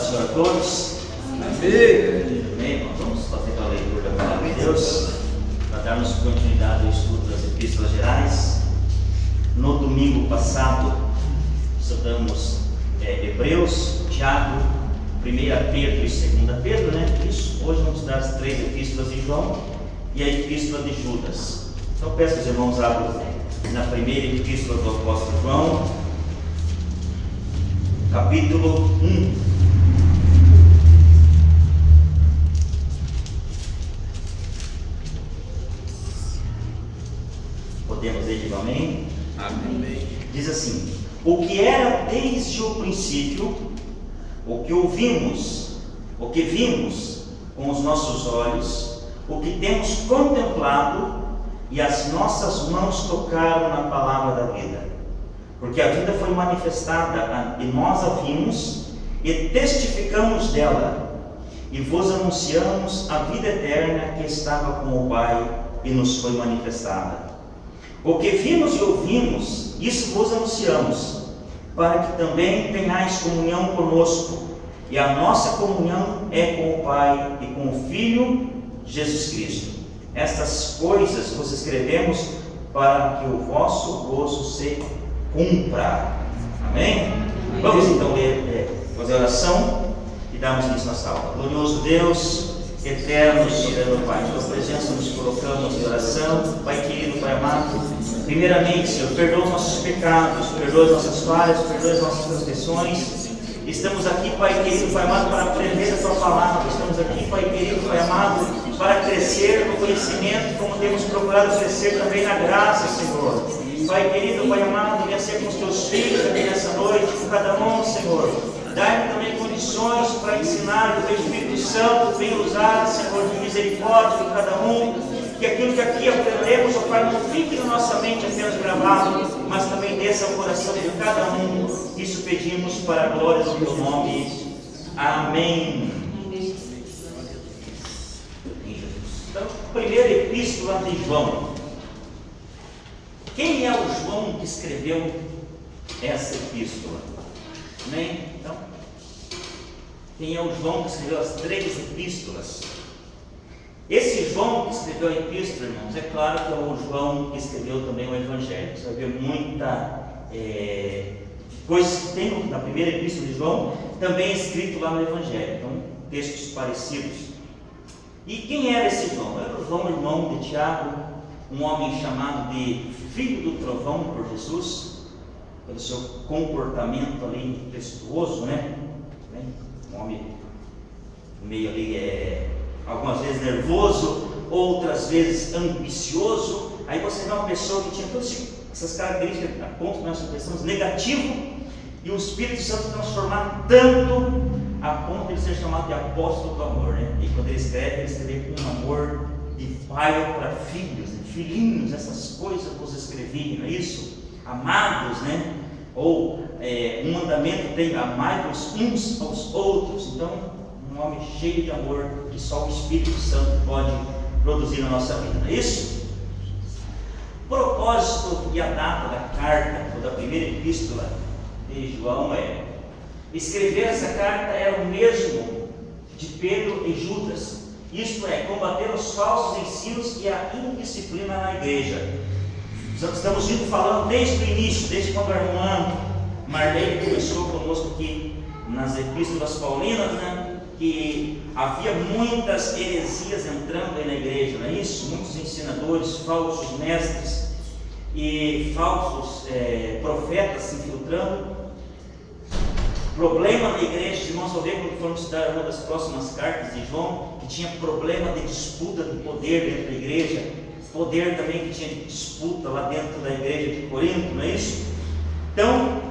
Senhor a todos. Amém. Amém. Vamos fazer a leitura da palavra de Deus para darmos continuidade ao estudo das Epístolas Gerais. No domingo passado estudamos Hebreus, Tiago, 1 Pedro e 2 Pedro, né? Isso. Hoje vamos estudar as 3 epístolas de João e a epístola de Judas. Então peço que os irmãos abram na primeira epístola do apóstolo João, capítulo 1. Podemos ler, amém? Amém. Diz assim: o que era desde o princípio, o que ouvimos, o que vimos com os nossos olhos, o que temos contemplado e as nossas mãos tocaram na palavra da vida. Porque a vida foi manifestada e nós a vimos e testificamos dela e vos anunciamos a vida eterna que estava com o Pai e nos foi manifestada. O que vimos e ouvimos, isso vos anunciamos, para que também tenhais comunhão conosco, e a nossa comunhão é com o Pai e com o Filho Jesus Cristo. Estas coisas vos escrevemos para que o vosso gozo se cumpra. Amém? Vamos então fazer a oração e darmos início nossa aula. Glorioso Deus, eterno, soberano Pai, em tua presença nos colocamos em oração. Pai querido, Pai amado, primeiramente, Senhor, perdoa os nossos pecados, perdoa as nossas falhas, perdoa as nossas transgressões. Estamos aqui, Pai querido, Pai amado, para aprender a tua palavra. Estamos aqui, Pai querido, Pai amado, para crescer no conhecimento, como temos procurado crescer também na graça, Senhor. Pai querido, Pai amado, venha ser com os teus filhos também nessa noite, com cada um, Senhor. Dá-me também condições para ensinar, que o teu Espírito Santo venha usar, Senhor, de misericórdia de cada um. Que aquilo que aqui aprendemos, ó Pai, não fique na nossa mente apenas gravado, mas também desça ao coração de cada um. Isso pedimos para a glória do teu nome. Amém. Então, primeira epístola de João. Quem é o João que escreveu essa epístola? Amém? Então, quem é o João que escreveu as 3 epístolas? Esse João que escreveu a epístola, irmãos, é claro que é o João que escreveu também o Evangelho. Você vai ver muita coisa que tem na primeira epístola de João, também escrito lá no Evangelho. Então, textos parecidos. E quem era esse João? Era o João, irmão de Tiago, um homem chamado de Filho do Trovão por Jesus, pelo seu comportamento ali impetuoso, né? Um homem meio ali, algumas vezes nervoso, outras vezes ambicioso. Aí você vê uma pessoa que tinha todas essas características a ponto que nós pensamos negativo, e o Espírito Santo transformar tanto a ponto de ele ser chamado de apóstolo do amor, né? E quando ele escreve com um amor de pai para filhos, de filhinhos, essas coisas vos escrevi, não é isso? Amados, né? Ou um mandamento tem: amai-vos uns aos outros. Então, um homem cheio de amor que só o Espírito Santo pode produzir na nossa vida, não é isso? O propósito e a data da carta, ou da primeira epístola de João, escrever essa carta era o mesmo de Pedro e Judas, isto é, combater os falsos ensinos e a indisciplina na igreja. Estamos indo falando desde o início, desde quando a irmã Marlene começou conosco aqui nas epístolas paulinas, né? Que havia muitas heresias entrando aí na igreja, não é isso? Muitos ensinadores, falsos mestres e falsos profetas se infiltrando. Problema na igreja, irmãos, vão ver quando formos estudar uma das próximas cartas de João, que tinha problema de disputa de poder dentro da igreja, poder também que tinha disputa lá dentro da igreja de Corinto, não é isso? Então,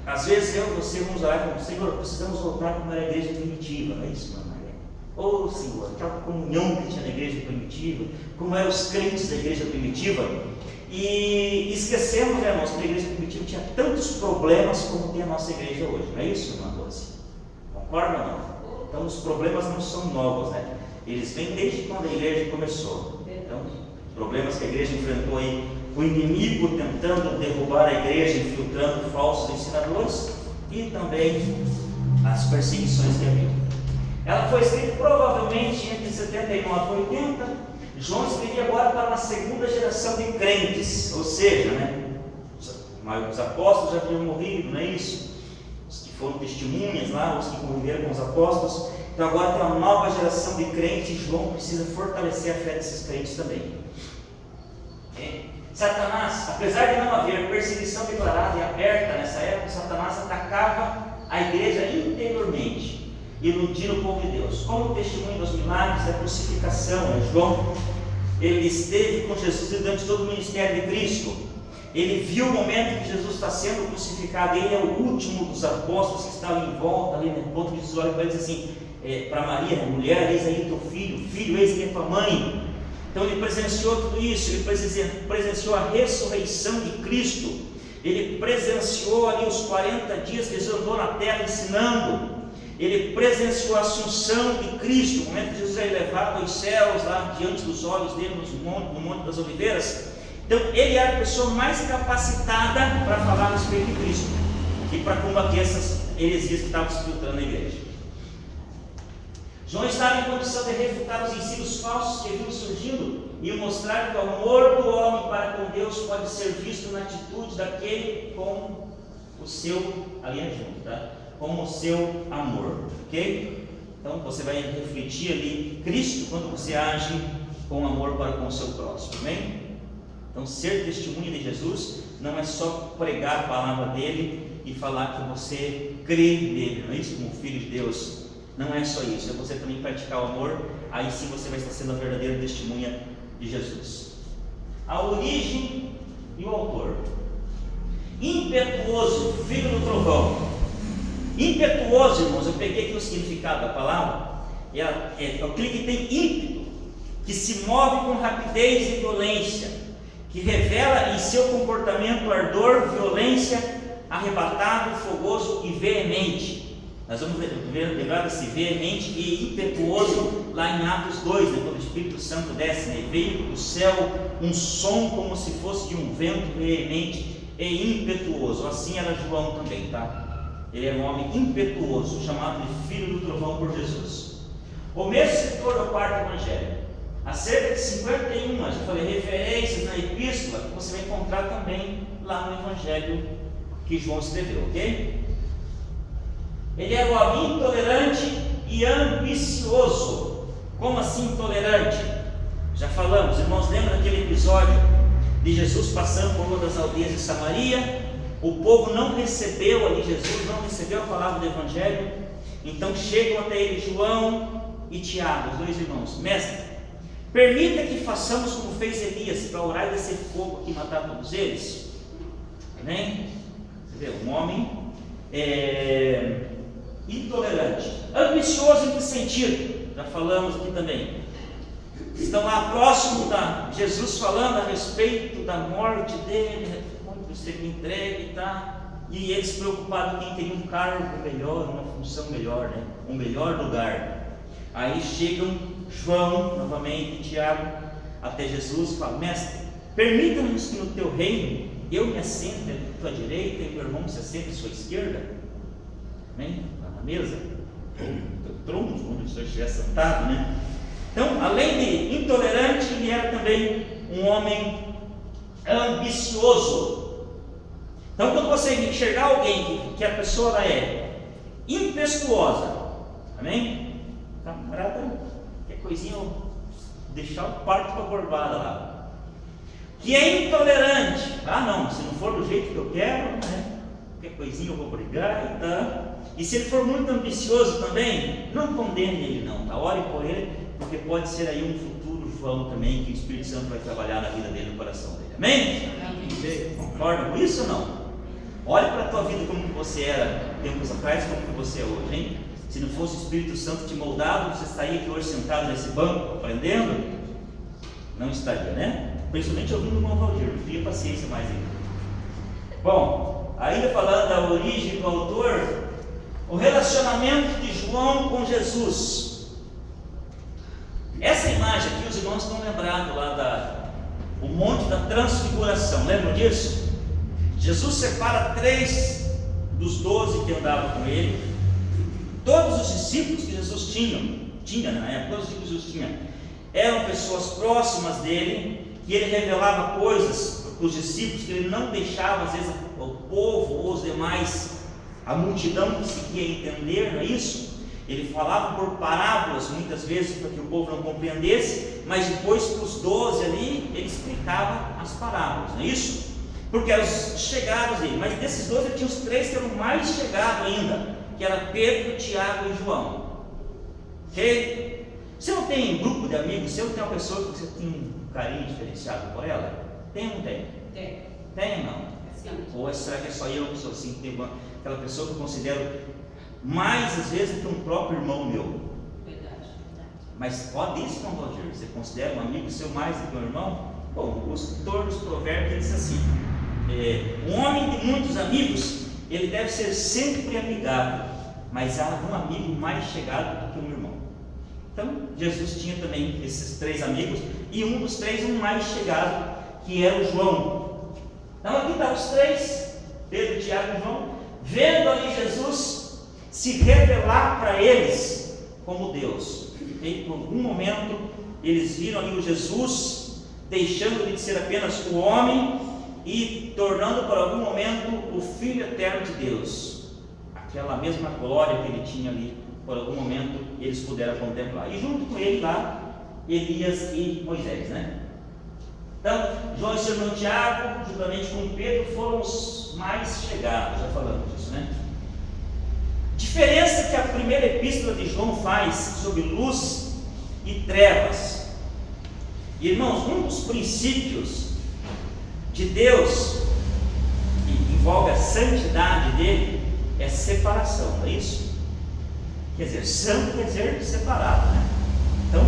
às vezes eu e você vamos orar e falar: Senhor, precisamos voltar como era a igreja primitiva, não é isso, irmã Maria? Ô Senhor, aquela comunhão que tinha na igreja primitiva, como eram os crentes da igreja primitiva, e esquecemos, né, irmãos, que a igreja primitiva tinha tantos problemas como tem a nossa igreja hoje, não é isso, irmã Doce? Concorda ou não? Então os problemas não são novos, né? Eles vêm desde quando a igreja começou. Então, problemas que a igreja enfrentou aí, o inimigo tentando derrubar a igreja, infiltrando falsos ensinadores, e também as perseguições que haviam. Ela foi escrita provavelmente entre 79 e 80. João escrevia agora para uma segunda geração de crentes, ou seja, os apóstolos já haviam morrido, não é isso? Os que foram testemunhas lá, os que conviveram com os apóstolos. Então agora tem uma nova geração de crentes e João precisa fortalecer a fé desses crentes também. Satanás, apesar de não haver perseguição declarada e aberta nessa época, Satanás atacava a igreja interiormente, iludindo o povo de Deus. Como testemunho dos milagres da crucificação, João, ele esteve com Jesus durante todo o ministério de Cristo. Ele viu o momento que Jesus está sendo crucificado. Ele é o último dos apóstolos que estava em volta ali, no ponto de Jesus olha para ele e diz assim, para Maria, mulher, eis aí teu filho, filho, eis aí tua mãe. Então ele presenciou tudo isso, ele presenciou a ressurreição de Cristo, ele presenciou ali os 40 dias que Jesus andou na terra ensinando, ele presenciou a assunção de Cristo, o momento que Jesus é levado aos céus, lá diante dos olhos dele no Monte das Oliveiras. Então ele era a pessoa mais capacitada para falar a respeito de Cristo e para combater essas heresias que estavam se filtrando na igreja. João estava em condição de refutar os ensinos falsos que vinham surgindo e mostrar que o amor do homem para com Deus pode ser visto na atitude daquele com o seu, ali é junto, tá? Com o seu amor, ok? Então você vai refletir ali Cristo quando você age com amor para com o seu próximo, amém? Então ser testemunha de Jesus não é só pregar a palavra dele e falar que você crê nele, não é isso? Como filho de Deus. Não é só isso, é você também praticar o amor, aí sim você vai estar sendo a verdadeira testemunha de Jesus. A origem e o autor. Impetuoso, filho do trovão. Impetuoso, irmãos, eu peguei aqui o significado da palavra, é aquele que tem ímpeto, que se move com rapidez e violência, que revela em seu comportamento ardor, violência, arrebatado, fogoso e veemente. Nós vamos lembrar desse veemente e impetuoso lá em Atos 2, quando o Espírito Santo desce, veio do céu um som como se fosse de um vento veemente e impetuoso. Assim era João também, tá? Ele era um homem impetuoso, chamado de filho do trovão por Jesus. O mesmo escritor do quarto evangelho, há cerca de 51, já falei, referências na epístola, que você vai encontrar também lá no evangelho que João escreveu, ok? Ele era um homem intolerante e ambicioso. Como assim intolerante? Já falamos, irmãos, lembra daquele episódio de Jesus passando por uma das aldeias de Samaria? O povo não recebeu ali Jesus, não recebeu a palavra do evangelho. Então chegam até ele João e Tiago, os dois irmãos. Mestre, permita que façamos como fez Elias, para orar e descer fogo e matar todos eles. Amém? Você vê, um homem intolerante. Ambicioso em que sentido? Já falamos aqui também. Estão lá próximo da Jesus falando a respeito da morte dele, muito ser entregue, tá? E eles preocupados em quem teria um cargo melhor, uma função melhor, né? Um melhor lugar. Aí chegam João, novamente, e Tiago, até Jesus e falam: Mestre, permita-nos que no teu reino eu me assente à tua direita e meu irmão se assente à sua esquerda. Amém? Na mesa, ou no trono, onde o senhor estiver sentado, né? Então, além de intolerante, ele era também um homem ambicioso. Então, quando você enxergar alguém que a pessoa é impetuosa, amém? Camarada, qualquer coisinha, deixar o parto para a bordada lá. Que é intolerante, não, se não for do jeito que eu quero, né? Qualquer coisinha eu vou brigar e tá. E se ele for muito ambicioso também, não condene ele não, tá? Ore por ele, porque pode ser aí um futuro João também, que o Espírito Santo vai trabalhar na vida dele, no coração dele, amém? Você concorda com isso ou não? Olhe para a tua vida como que você era tempos atrás, como que você é hoje, hein? Se não fosse o Espírito Santo te moldado, você estaria aqui hoje sentado nesse banco, aprendendo? Não estaria, né? Principalmente ouvindo o irmão Valdir, não teria paciência mais ainda. Bom, ainda falando da origem do autor, o relacionamento de João com Jesus. Essa imagem aqui, os irmãos estão lembrados lá o Monte da Transfiguração, lembram disso? Jesus separa 3 dos 12 que andavam com ele, Todos os discípulos que Jesus tinha na época, todos os discípulos que Jesus tinha, eram pessoas próximas dele, que ele revelava coisas para os discípulos que ele não deixava, às vezes, o povo ou os demais, a multidão que seguia entender, não é isso? Ele falava por parábolas, muitas vezes, para que o povo não compreendesse, mas depois para os 12 ali, ele explicava as parábolas, não é isso? Porque eram os chegados dele, mas desses 12 tinha os 3 que eram mais chegados ainda, que eram Pedro, Tiago e João. Ok? Você não tem grupo de amigos, você não tem uma pessoa que você tem um carinho diferenciado por ela? Tem ou não tem? Tem. Tem ou não? Sim. Ou será que é só eu que sou assim, que tem aquela pessoa que eu considero mais às vezes que um próprio irmão meu? Verdade. Mas pode isso, não, Roger? Você considera um amigo seu mais do que um irmão? Bom, o escritor dos provérbios diz assim, um homem de muitos amigos, ele deve ser sempre amigável, mas há um amigo mais chegado do que um irmão. Então, Jesus tinha também esses 3 amigos, e um dos 3, um mais chegado, que era o João. Então aqui está os 3, Pedro, Tiago e João, vendo ali Jesus se revelar para eles como Deus. E por algum momento eles viram ali o Jesus deixando de ser apenas o homem e tornando por algum momento o Filho eterno de Deus. Aquela mesma glória que ele tinha ali, por algum momento eles puderam contemplar. E junto com ele lá, Elias e Moisés, né? Então, João e seu irmão Tiago, juntamente com Pedro, foram os mais chegados, já falamos disso, né? Diferença que a primeira epístola de João faz sobre luz e trevas. Irmãos, um dos princípios de Deus, que envolve a santidade dele, é separação, não é isso? Quer dizer, santo quer dizer separado, né? Então,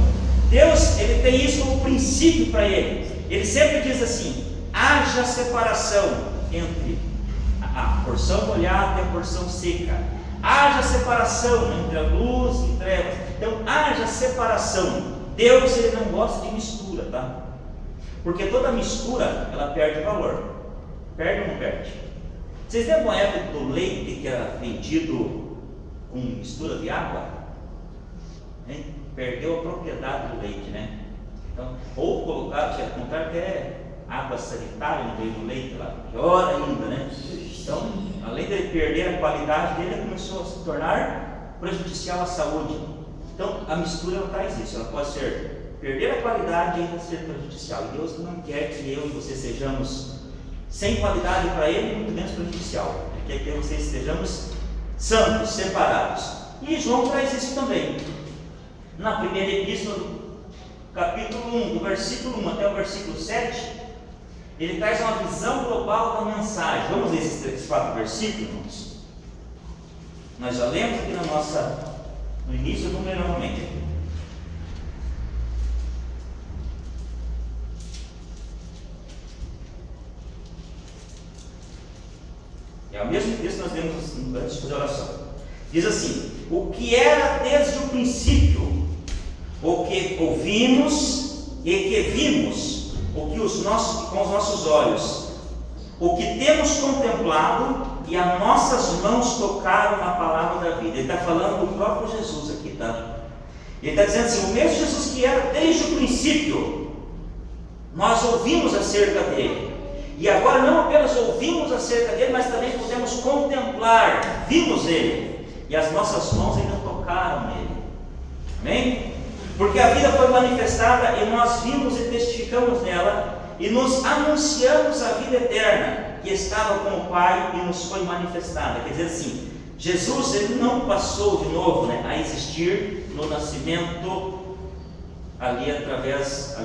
Deus, ele tem isso como princípio para ele. Ele sempre diz assim: haja separação entre a porção molhada e a porção seca. Haja separação entre a luz e trevas. Então, haja separação. Deus, ele não gosta de mistura, tá? Porque toda mistura, ela perde valor. Perde ou não perde? Vocês lembram a época do leite que era vendido com mistura de água? Hein? Perdeu a propriedade do leite, né? Então, ou colocar, tinha contrário, até água sanitária no meio do leite lá, pior ainda, né? Então, além de ele perder a qualidade dele, começou a se tornar prejudicial à saúde. Então, a mistura ela traz isso, ela pode ser perder a qualidade e ainda ser prejudicial. E Deus não quer que eu e você sejamos sem qualidade para Ele, muito menos prejudicial. Ele quer que vocês sejamos santos, separados. E João traz isso também. Na primeira epístola, capítulo 1, do versículo 1 até o versículo 7, ele traz uma visão global da mensagem. Vamos ler esses 4 versículos, irmãos? Nós já lemos aqui no início, vamos ler novamente aqui. É o mesmo texto que nós lemos antes de fazer a oração. Diz assim: o que era desde o princípio, o que ouvimos e que vimos, o que com os nossos olhos, o que temos contemplado e as nossas mãos tocaram na palavra da vida. Ele está falando do próprio Jesus aqui, tá? Ele está dizendo assim: o mesmo Jesus que era desde o princípio, nós ouvimos acerca dele. E agora não apenas ouvimos acerca dele, mas também podemos contemplar, vimos ele, e as nossas mãos ainda tocaram nele. Amém? Porque a vida foi manifestada e nós vimos e testificamos nela, e nos anunciamos a vida eterna, que estava com o Pai e nos foi manifestada. Quer dizer assim, Jesus ele não passou de novo, né, a existir no nascimento ali através,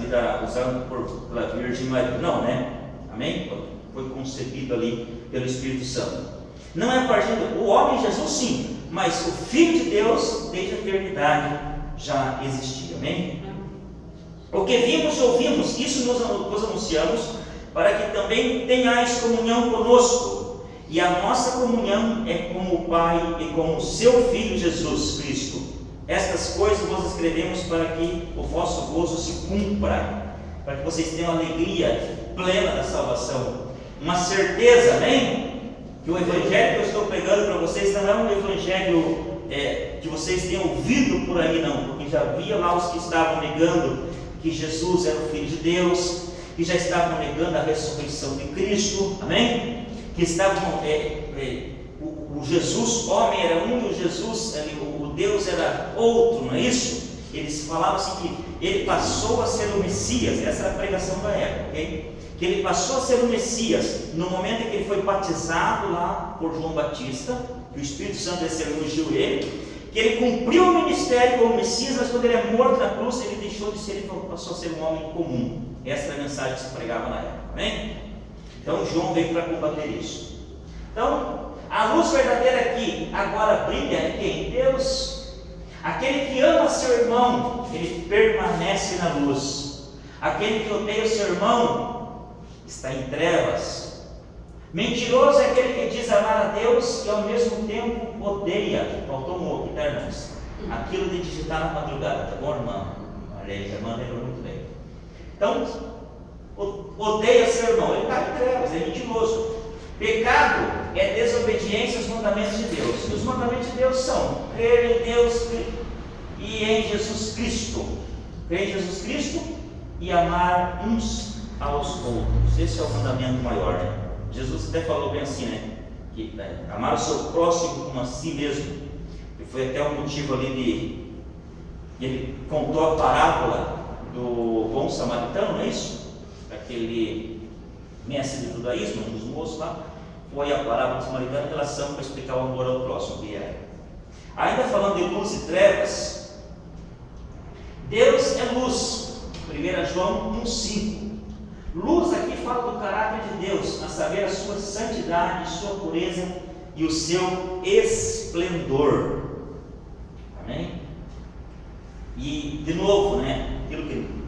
usado pela Virgem Maria, não, né? Amém? Foi concebido ali pelo Espírito Santo. Não é a partir do homem Jesus, sim, mas o Filho de Deus desde a eternidade já existia. Amém? O que vimos e ouvimos, isso nós anunciamos, para que também tenhais comunhão conosco. E a nossa comunhão é com o Pai e com o seu Filho Jesus Cristo. Estas coisas vos escrevemos para que o vosso gozo se cumpra, para que vocês tenham alegria plena da salvação, uma certeza, amém? Que o evangelho que eu estou pregando para vocês não é um evangelho que vocês tenham ouvido por aí, não, porque já havia lá os que estavam negando que Jesus era o Filho de Deus, que já estavam negando a ressurreição de Cristo, amém? Que estavam, o Jesus homem era um e o Jesus, o Deus era outro, não é isso? Eles falavam assim que ele passou a ser o Messias, essa era a pregação da época, ok? Que ele passou a ser o Messias no momento em que ele foi batizado lá por João Batista, que o Espírito Santo desceu e ungiu ele, que ele cumpriu o ministério como Messias, mas quando ele é morto na cruz, ele deixou de ser, ele passou a ser um homem comum. Essa era a mensagem que se pregava na época, amém? Então João veio para combater isso. Então, a luz verdadeira aqui agora brilha em quem? Deus. Aquele que ama seu irmão, ele permanece na luz. Aquele que odeia o seu irmão está em trevas. Mentiroso é aquele que diz amar a Deus e ao mesmo tempo odeia. Faltou um outro, tá, irmãos? Aquilo de digitar na madrugada, tá bom, irmão? Olha aí, a irmã lembrou muito bem. Então, odeia seu irmão, ele está em trevas, é mentiroso. Pecado é desobediência aos mandamentos de Deus. E os mandamentos de Deus são crer em Deus e em Jesus Cristo. Crer em Jesus Cristo e amar uns aos outros. Esse é o mandamento maior, né? Jesus até falou bem assim, né? Que amar o seu próximo como a si mesmo. E foi até um motivo ali ele contou a parábola do bom samaritano, não é isso? Aquele mestre do judaísmo, um dos moços lá, foi a parábola do samaritano em relação para explicar o amor ao próximo que era. Ainda falando de luz e trevas, Deus é luz. 1 João 1,5. Luz aqui fala do caráter de Deus, a saber, a sua santidade, sua pureza e o seu esplendor. Amém? E, de novo, né, aquilo que ele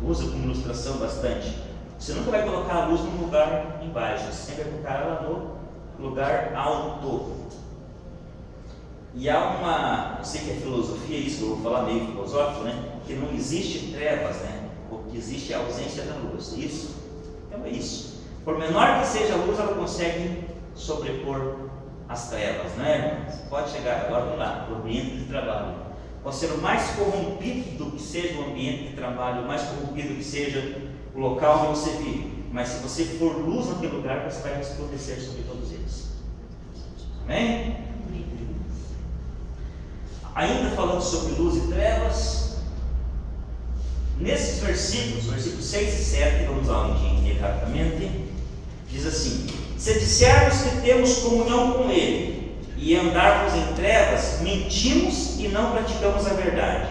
usa como ilustração bastante, você nunca vai colocar a luz num lugar embaixo, você sempre vai colocar ela no lugar alto. E há uma, eu sei que é filosofia isso, que eu vou falar meio filosófico, né, que não existe trevas, né, o que existe é a ausência da luz, isso? Então é isso. Por menor que seja a luz, ela consegue sobrepor as trevas, não é, irmãos? Pode chegar, agora vamos lá, o ambiente de trabalho. Pode ser o mais corrompido que seja o ambiente de trabalho, o mais corrompido que seja o local onde você vive, mas se você for luz naquele lugar, você vai resplandecer sobre todos eles. Amém? Ainda falando sobre luz e trevas, nesses versículos 6 e 7, vamos lá onde rapidamente, diz assim: se dissermos que temos comunhão com Ele e andarmos em trevas, mentimos e não praticamos a verdade.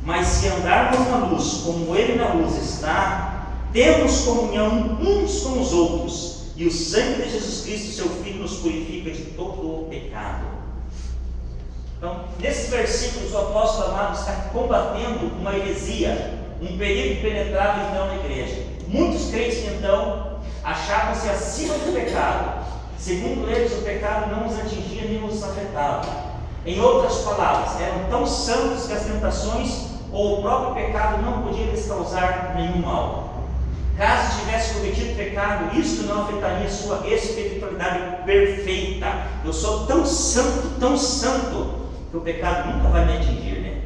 Mas se andarmos na luz, como Ele na luz está, temos comunhão uns com os outros, e o sangue de Jesus Cristo, seu Filho, nos purifica de todo o pecado. Então, nesses versículos, o apóstolo amado está combatendo uma heresia, um perigo que penetrava então na igreja. Muitos crentes então achavam-se acima do pecado. Segundo eles, o pecado não os atingia nem os afetava. Em outras palavras, eram tão santos que as tentações ou o próprio pecado não podia lhes causar nenhum mal. Caso tivesse cometido pecado, isso não afetaria sua espiritualidade perfeita. Eu sou tão santo, que o pecado nunca vai me atingir, né?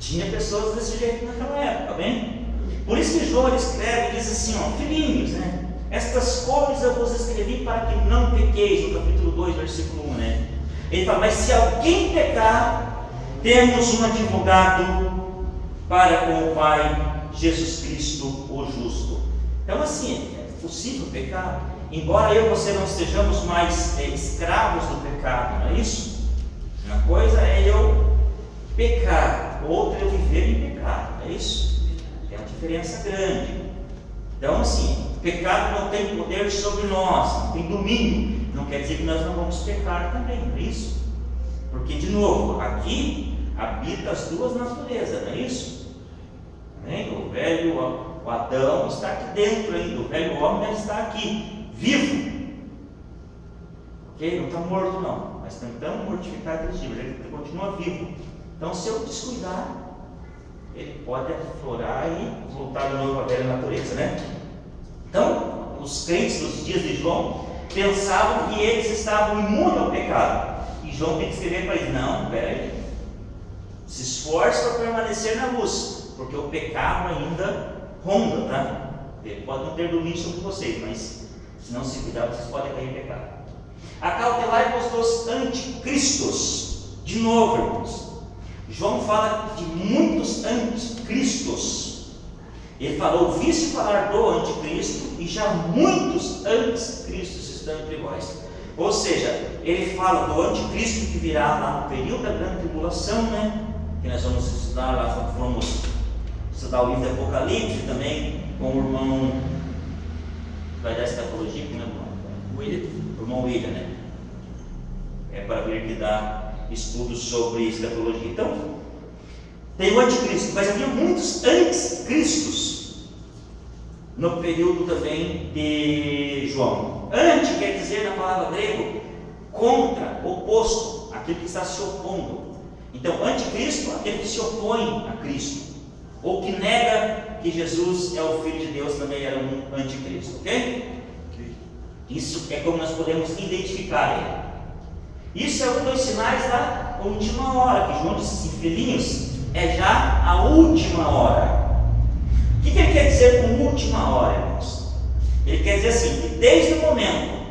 Tinha pessoas desse jeito naquela época, bem? Por isso que João escreve e diz assim, ó, filhinhos, né? Estas coisas eu vos escrevi para que não pequeis, no capítulo 2, versículo 1, né? Ele fala, mas se alguém pecar, temos um advogado para com o Pai, Jesus Cristo, o justo. Então assim, é possível pecar, embora eu e você não estejamos mais escravos do pecado, não é isso? Uma coisa é eu pecar, outra é eu viver em pecado, não é isso? É uma diferença grande. Então assim, o pecado não tem poder sobre nós, não tem domínio. Não quer dizer que nós não vamos pecar também, não é isso? Porque, de novo, aqui habita as duas naturezas, não é isso? Amém? O velho, o Adão está aqui dentro ainda, o velho homem está aqui, vivo. Ok? Não está morto não, mas tentamos mortificar aquele tipo, ele continua vivo. Então, se eu descuidar, ele pode aflorar e voltar de novo à velha natureza, né? Então, os crentes dos dias de João pensavam que eles estavam imunes ao pecado. E João tem que escrever para eles: não, peraí, se esforce para permanecer na luz, porque o pecado ainda ronda, tá? Ele pode não ter domínio sobre vocês, mas se não se cuidar, vocês podem cair em pecado. Acautelai-vos dos anticristos. De novo, irmãos, João fala de muitos anticristos. Ele falou: ouviste falar do anticristo, e já muitos anticristos estão entre vós. Ou seja, ele fala do anticristo que virá lá no período da grande tribulação, né? Que nós vamos estudar lá, vamos estudar o livro de Apocalipse também com o irmão, vai dar escatologia, né, irmão? William. O irmão William, né? É para vir que dá estudos sobre escatologia. Então, tem o anticristo, mas havia muitos anticristos no período também de João. Anti quer dizer, na palavra grego, contra, oposto, aquele que está se opondo. Então, anticristo, aquele que se opõe a Cristo, ou que nega que Jesus é o Filho de Deus, também era um anticristo, ok? Isso é como nós podemos identificar ele. Isso é um dos sinais da última hora, que João disse assim: filhinhos, é já a última hora. O que ele quer dizer com última hora, irmãos? Ele quer dizer assim, que desde o momento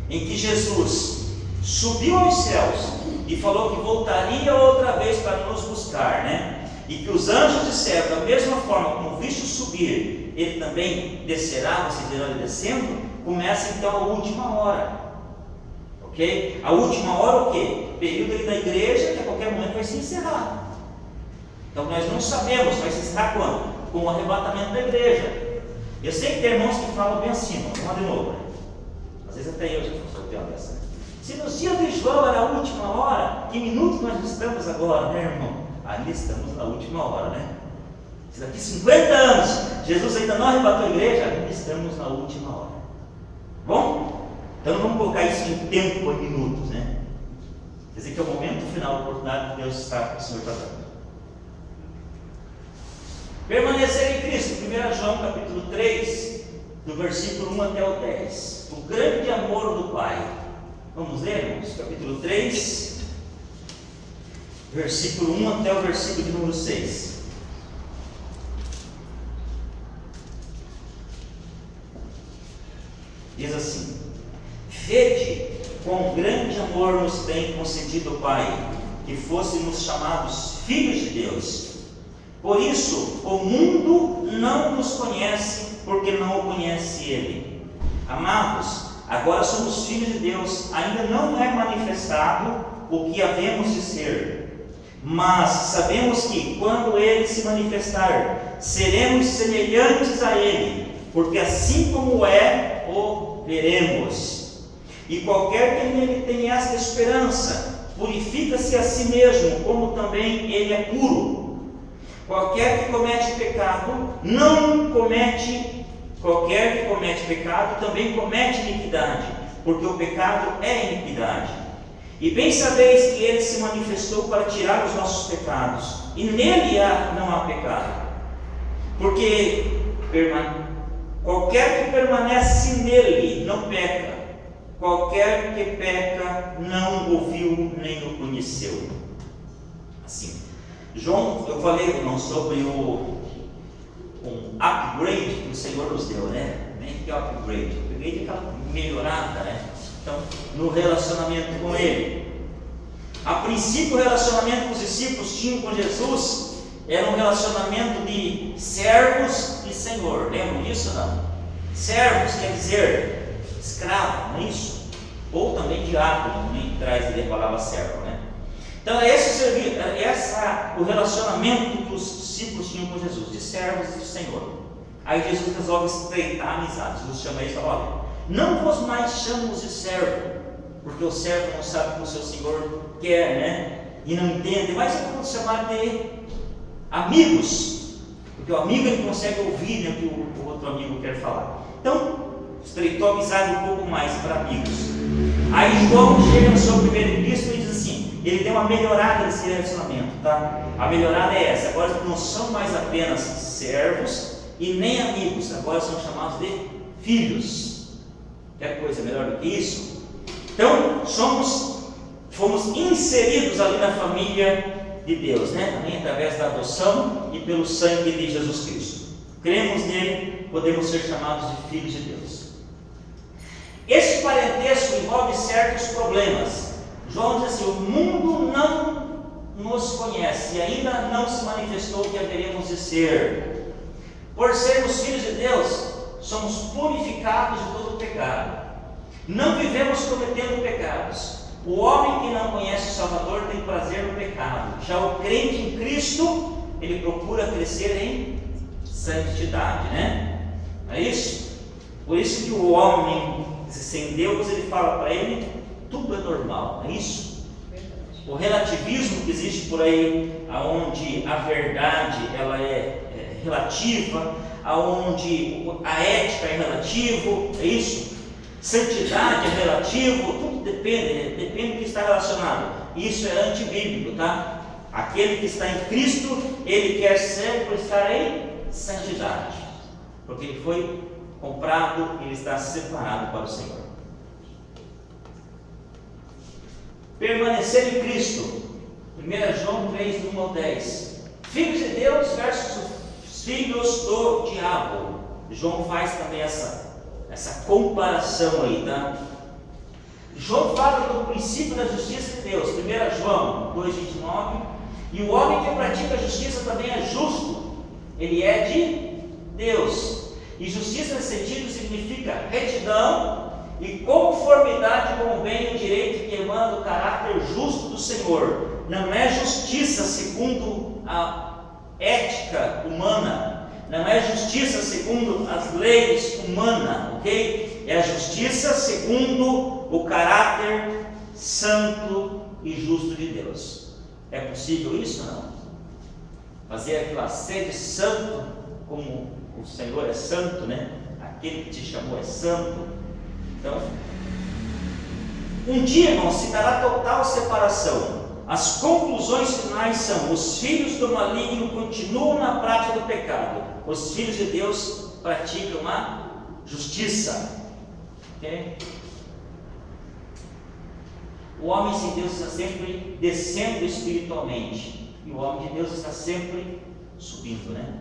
em que Jesus subiu aos céus e falou que voltaria outra vez para nos buscar, né? E que os anjos disseram, da mesma forma como visto subir, ele também descerá, vocês verão ele descendo, começa então a última hora. Ok? A última hora o quê? Período da igreja que a qualquer momento vai se encerrar. Então nós não sabemos, vai se encerrar quando? Com o arrebatamento da igreja. Eu sei que tem irmãos que falam bem assim, vamos lá de novo, né? Às vezes até eu já soltei uma dessa. Se nos dias de João era a última hora, que minuto nós estamos agora, né, irmão? Ainda estamos na última hora, né? Se daqui 50 anos Jesus ainda não arrebatou a igreja, ainda estamos na última hora. Bom? Então não vamos colocar isso em tempo ou em minutos, né? Quer dizer que é o momento final da oportunidade que Deus está, que o Senhor está dando. Permanecer em Cristo, 1 João capítulo 3, do versículo 1 até o 10. O grande amor do Pai. Vamos ler, irmãos? Capítulo 3, versículo 1 até o versículo de número 6. Diz assim: vede quão grande amor nos tem concedido o Pai, que fôssemos chamados filhos de Deus. Por isso, o mundo não nos conhece, porque não o conhece Ele. Amados, agora somos filhos de Deus, ainda não é manifestado o que havemos de ser. Mas sabemos que, quando Ele se manifestar, seremos semelhantes a Ele, porque assim como é, o veremos. E qualquer que nele tenha esta esperança, purifica-se a si mesmo, como também Ele é puro. Qualquer que comete pecado também comete iniquidade, porque o pecado é iniquidade. E bem sabeis que Ele se manifestou para tirar os nossos pecados, e nele não há pecado. Porque qualquer que permanece nele não peca, qualquer que peca não ouviu nem o conheceu. Assim, João, eu falei, irmão, sobre um upgrade que o Senhor nos deu, né? Nem que é upgrade, upgrade é aquela melhorada, né? Então, no relacionamento com Ele. A princípio, o relacionamento que os discípulos tinham com Jesus era um relacionamento de servos e Senhor. Lembram disso ou não? Servos quer dizer escravo, não é isso? Ou também diácono, também traz ali a palavra servo, né? Então o relacionamento que os discípulos tinham com Jesus, de servos e de Senhor. Aí Jesus resolve estreitar a amizade. Jesus chama eles e fala: olha, não vos mais chamamos de servo, porque o servo não sabe o que o seu Senhor quer, né? E não entende, mas eu vou chamar de amigos, porque o amigo ele consegue ouvir, né, o que o outro amigo quer falar. Então, estreitou a amizade um pouco mais para amigos. Aí João chega no seu primeiro epístola e diz assim: ele tem uma melhorada nesse relacionamento, tá? A melhorada é essa: agora não são mais apenas servos e nem amigos, agora são chamados de filhos. Quer coisa melhor do que isso? Então, somos fomos inseridos ali na família de Deus, né? Também através da adoção e pelo sangue de Jesus Cristo. Cremos nele, podemos ser chamados de filhos de Deus. Esse parentesco envolve certos problemas. João diz assim: o mundo não nos conhece e ainda não se manifestou o que haveremos de ser. Por sermos filhos de Deus, somos purificados de todo o pecado. Não vivemos cometendo pecados. O homem que não conhece o Salvador tem prazer no pecado. Já o crente em Cristo, ele procura crescer em santidade, né? Não é isso? Por isso que o homem sem Deus, ele fala para ele, tudo é normal, não é isso? O relativismo que existe por aí, aonde a verdade ela é relativa, aonde a ética é relativo, é isso? Santidade é relativo, tudo depende do que está relacionado. Isso é antibíblico, tá? Aquele que está em Cristo, ele quer sempre estar em santidade, porque ele foi comprado, ele está separado para o Senhor. Permanecer em Cristo. 1 João 3, 1 ao 10. Filhos de Deus versus filhos do diabo. João faz também essa comparação aí, tá? João fala do princípio da justiça de Deus. 1 João 2,29. E o homem que pratica a justiça também é justo. Ele é de Deus. E justiça nesse sentido significa retidão e conformidade com o bem e o direito que emana do caráter justo do Senhor. Não é justiça segundo a ética humana, não é justiça segundo as leis humanas, ok? É a justiça segundo o caráter santo e justo de Deus. É possível isso ou não? Fazer aquela sede santo como o Senhor é santo, né? Aquele que te chamou é santo. Então, um dia, irmãos, se dará total separação. As conclusões finais são: os filhos do maligno continuam na prática do pecado, os filhos de Deus praticam a justiça. Okay? O homem sem Deus está sempre descendo espiritualmente, e o homem de Deus está sempre subindo, né?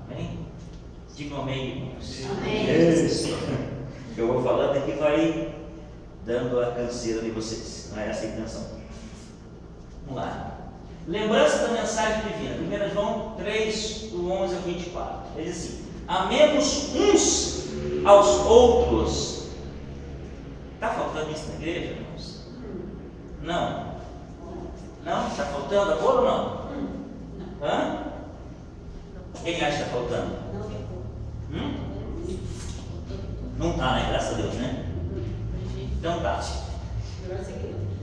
Amém? Digam amém, irmãos. Amém. Isso. Eu vou falando aqui, vai dando a canseira de vocês. Não é essa a intenção. Vamos lá. Lembrança da mensagem divina. 1 João 3, do 11 a 24. Ele diz assim: amemos uns aos outros. Está faltando isso na igreja, irmãos? Não? Não? Está faltando amor ou não? Hã? Quem acha que está faltando? Não está, né? Graças a Deus, né? Então tá.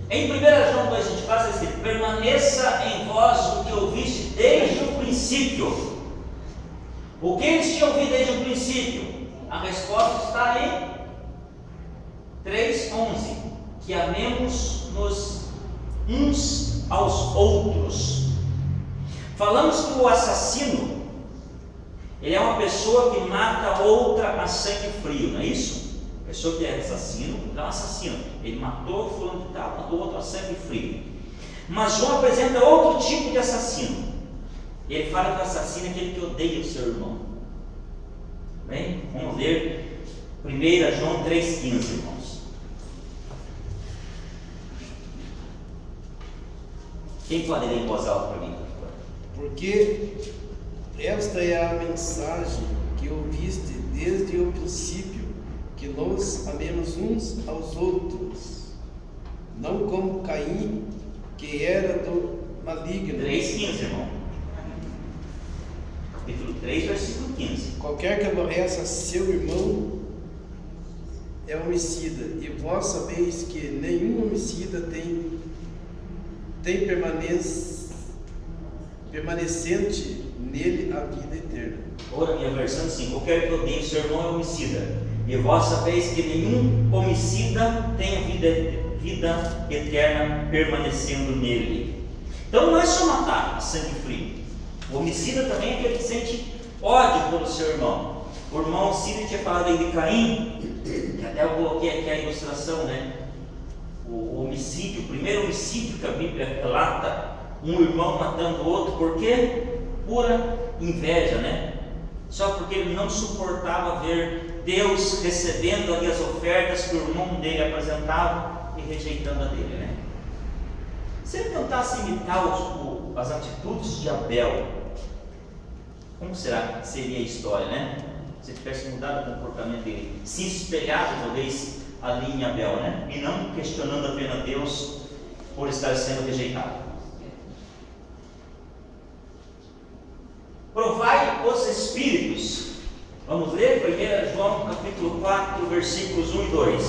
Em 1 João 2,24 está escrito: permaneça em vós o que ouviste desde o princípio. O que eles tinham ouvido desde o princípio? A resposta está em 3,11: que amemos-nos uns aos outros. Falamos que o assassino, ele é uma pessoa que mata outra a sangue frio, não é isso? A pessoa que é assassino, é um assassino. Ele matou fulano de tal, matou outro a sangue frio. Mas João apresenta outro tipo de assassino. Ele fala que o assassino é aquele que odeia o seu irmão. Bem, vamos ler 1 João 3,15, irmãos. Quem pode ler em voz alta para mim, por favor? Porque esta é a mensagem que ouviste desde o princípio, que nós amemos uns aos outros, não como Caim, que era do maligno. 3,15, irmão. Capítulo 3, versículo 15. Qualquer que aborreça seu irmão é homicida, e vós sabeis que nenhum homicida tem permanecente nele a vida eterna. Ora, minha versão assim: qualquer que odeie seu irmão é homicida, e vós sabeis que nenhum homicida tem vida eterna permanecendo nele. Então não é só matar a sangue frio. O homicida também é aquele que sente ódio pelo seu irmão. O irmão Cid tinha falado aí de Caim, que até eu coloquei aqui a ilustração, né? o homicídio, o primeiro homicídio que a Bíblia relata, um irmão matando o outro, por quê? Pura inveja, né? Só porque ele não suportava ver Deus recebendo ali as ofertas que o irmão dele apresentava e rejeitando a dele, né? Se ele tentasse imitar as atitudes de Abel, como será que seria a história, né? Se ele tivesse mudado o comportamento dele, se espelhado talvez ali em Abel, né? E não questionando apenas Deus por estar sendo rejeitado. Provai os espíritos. Vamos ler 1 João capítulo 4, versículos 1 e 2.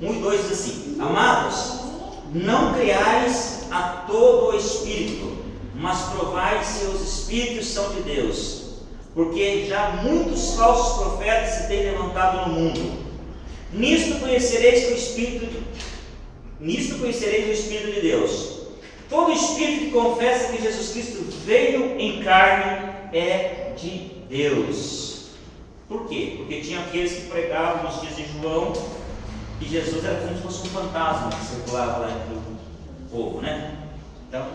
1 e 2 diz assim: Amados, não creais a todo o espírito, mas provai se os espíritos são de Deus, porque já muitos falsos profetas se têm levantado no mundo. Nisto conhecereis o Espírito de Deus. Todo espírito que confessa que Jesus Cristo veio em carne é de Deus. Por quê? Porque tinha aqueles que pregavam nos dias de João que Jesus era como se fosse um fantasma que circulava lá entre o povo, né? Então,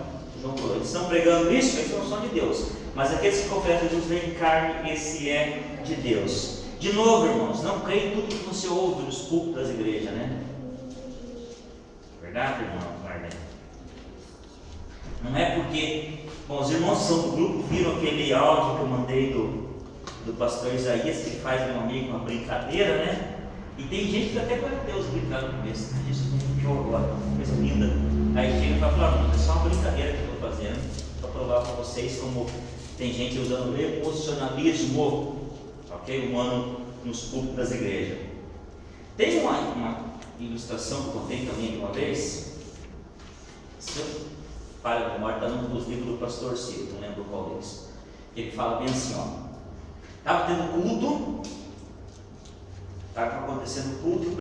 João falou, eles estão pregando isso, eles não são de Deus. Mas aqueles que confessam que Jesus veio em carne, esse é de Deus. De novo, irmãos, não creia em tudo que você ouve nos púlpitos das igrejas, né? Verdade, irmão? Não é porque, bom, os irmãos que são do grupo viram aquele áudio que eu mandei do pastor Isaías, que faz meu amigo uma brincadeira, né? E tem gente que até glória a Deus brincar no começo. Isso é um agora, uma coisa linda. Aí chega e vai falar, não, é só uma brincadeira que eu estou fazendo, para provar para vocês como tem gente usando emocionalismo, ok? Humano nos púlpitos das igrejas. Tem uma ilustração que eu contei também de uma vez. Se eu falho a memória, está num dos livros do pastor Ciro, não lembro qual deles. Ele fala bem assim, ó. Estava tendo culto, estava acontecendo culto.